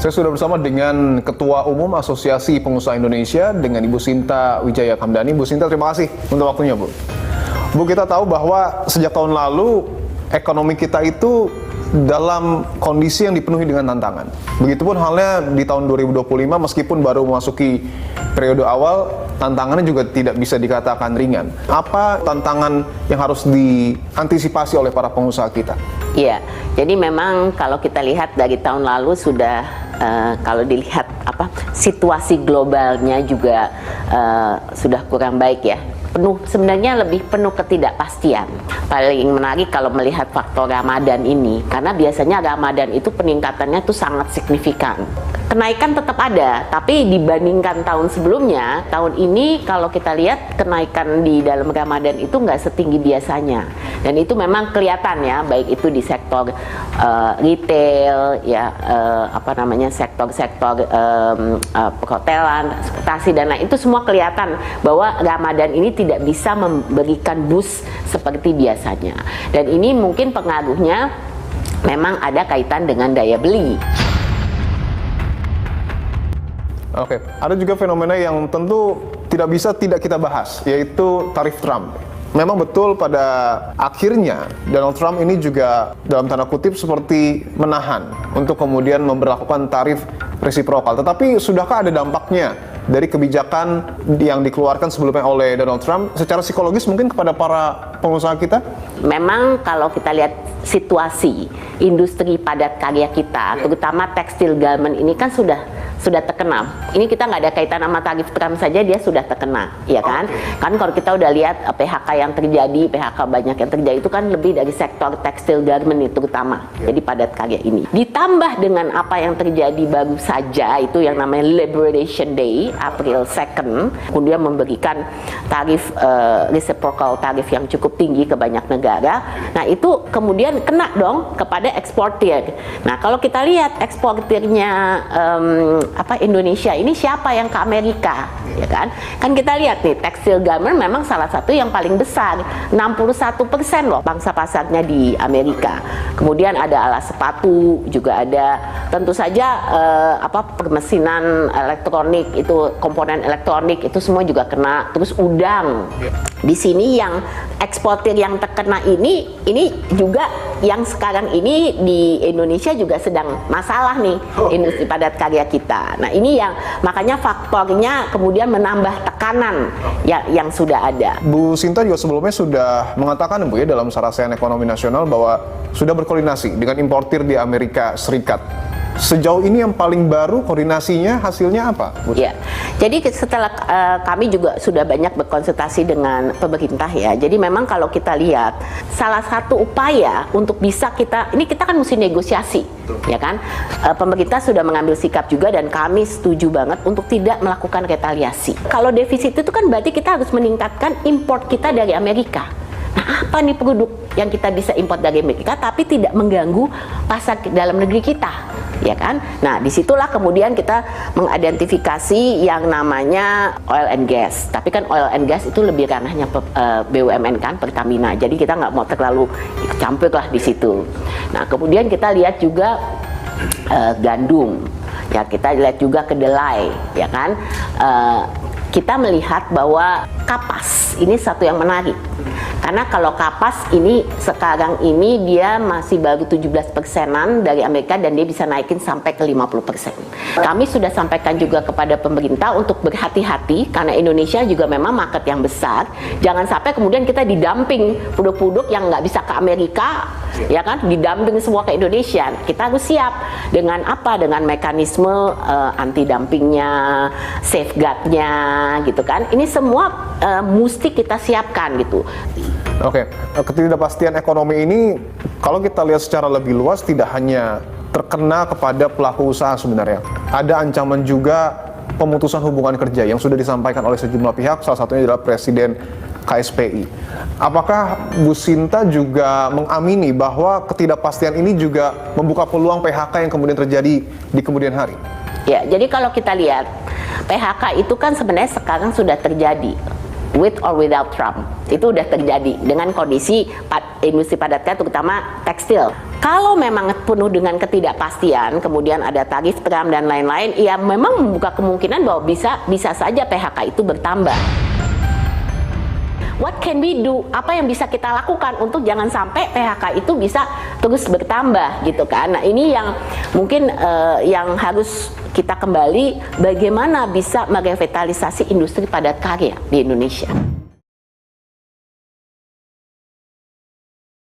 Saya sudah bersama dengan Ketua Umum Asosiasi Pengusaha Indonesia dengan Ibu Sinta Wijaya Kamdani. Bu Sinta, terima kasih untuk waktunya, Bu. Bu, kita tahu bahwa sejak tahun lalu ekonomi kita itu dalam kondisi yang dipenuhi dengan tantangan. Begitupun halnya di tahun 2025, meskipun baru memasuki periode awal, tantangannya juga tidak bisa dikatakan ringan. Apa tantangan yang harus diantisipasi oleh para pengusaha kita? Iya, jadi memang kalau kita lihat dari tahun lalu sudah kalau dilihat situasi globalnya juga sudah kurang baik ya. Sebenarnya lebih penuh ketidakpastian. Paling menarik kalau melihat faktor Ramadan ini, karena biasanya Ramadan itu peningkatannya itu sangat signifikan. Kenaikan tetap ada, tapi dibandingkan tahun sebelumnya, tahun ini kalau kita lihat kenaikan di dalam Ramadan itu nggak setinggi biasanya. Dan itu memang kelihatan ya, baik itu di sektor retail, ya sektor-sektor perhotelan, transportasi dan lain, itu semua kelihatan bahwa Ramadan ini tidak bisa memberikan boost seperti biasanya. Dan ini mungkin pengaruhnya memang ada kaitan dengan daya beli. Oke, ada juga fenomena yang tentu tidak bisa tidak kita bahas, yaitu tarif Trump. Memang betul pada akhirnya Donald Trump ini juga dalam tanda kutip seperti menahan untuk kemudian memberlakukan tarif resiprokal. Tetapi sudahkah ada dampaknya dari kebijakan yang dikeluarkan sebelumnya oleh Donald Trump secara psikologis mungkin kepada para pengusaha kita? Memang kalau kita lihat situasi industri padat karya kita, terutama tekstil garment ini kan sudah terkena. Ini kita nggak ada kaitan sama tarif Trump saja, dia sudah terkena, ya kan? Kan kalau kita udah lihat PHK yang terjadi, PHK banyak yang terjadi itu kan lebih dari sektor tekstil garment itu terutama. Jadi padat karya ini. Ditambah dengan apa yang terjadi baru saja itu yang namanya Liberation Day, April 2nd, kemudian memberikan tarif reciprocal tarif yang cukup tinggi ke banyak negara. Nah itu kemudian kena dong kepada eksportir. Nah kalau kita lihat eksportirnya Indonesia ini siapa yang ke Amerika, ya kan? Kan kita lihat nih, tekstil garment memang salah satu yang paling besar, 61% loh bangsa pasarnya di Amerika. Kemudian ada alas sepatu, juga ada tentu saja permesinan elektronik itu, komponen elektronik itu semua juga kena. Terus udang. Di sini yang eksportir yang terkena ini juga yang sekarang ini di Indonesia juga sedang masalah nih, industri padat karya kita. Nah ini yang makanya faktornya kemudian menambah tekanan yang sudah ada. Bu Sinta juga sebelumnya sudah mengatakan Bu ya dalam Sarasehan Ekonomi Nasional bahwa sudah berkoordinasi dengan importir di Amerika Serikat. Sejauh ini yang paling baru koordinasinya hasilnya apa? Ya, jadi setelah kami juga sudah banyak berkonsultasi dengan pemerintah ya. Jadi memang kalau kita lihat salah satu upaya untuk bisa kita kan mesti negosiasi, ya kan? Pemerintah sudah mengambil sikap juga dan kami setuju banget untuk tidak melakukan retaliasi. Kalau defisit itu kan berarti kita harus meningkatkan import kita dari Amerika. Nah, apa nih produk yang kita bisa import dari Amerika tapi tidak mengganggu pasar dalam negeri kita, ya kan? Nah, disitulah kemudian kita mengidentifikasi yang namanya oil and gas. Tapi kan oil and gas itu lebih ranahnya BUMN kan, Pertamina. Jadi kita nggak mau terlalu ikut campur lah di situ. Nah, kemudian kita lihat juga gandum. Ya, kita lihat juga kedelai, ya kan? Kita melihat bahwa kapas ini satu yang menarik. Karena kalau kapas ini sekarang ini dia masih baru 17%-an dari Amerika dan dia bisa naikin sampai ke 50%. Kami sudah sampaikan juga kepada pemerintah untuk berhati-hati karena Indonesia juga memang market yang besar. Jangan sampai kemudian kita didumping produk-produk yang nggak bisa ke Amerika, ya kan? Didumping semua ke Indonesia. Kita harus siap dengan apa? Dengan mekanisme anti-dumpingnya, safeguard-nya, gitu kan? Ini semua mesti kita siapkan gitu. Oke, ketidakpastian ekonomi ini kalau kita lihat secara lebih luas tidak hanya terkena kepada pelaku usaha sebenarnya. Ada ancaman juga pemutusan hubungan kerja yang sudah disampaikan oleh sejumlah pihak, salah satunya adalah Presiden KSPI. Apakah Bu Sinta juga mengamini bahwa ketidakpastian ini juga membuka peluang PHK yang kemudian terjadi di kemudian hari? Ya, jadi kalau kita lihat PHK itu kan sebenarnya sekarang sudah terjadi. with or without Trump. Itu udah terjadi dengan kondisi industri padat karya, terutama tekstil. Kalau memang penuh dengan ketidakpastian, kemudian ada tarif Trump dan lain-lain, ya memang membuka kemungkinan bahwa bisa saja PHK itu bertambah. What can we do? Apa yang bisa kita lakukan untuk jangan sampai PHK itu bisa terus bertambah gitu kan? Nah ini yang mungkin yang harus kita kembali, bagaimana bisa merevitalisasi industri padat karya di Indonesia.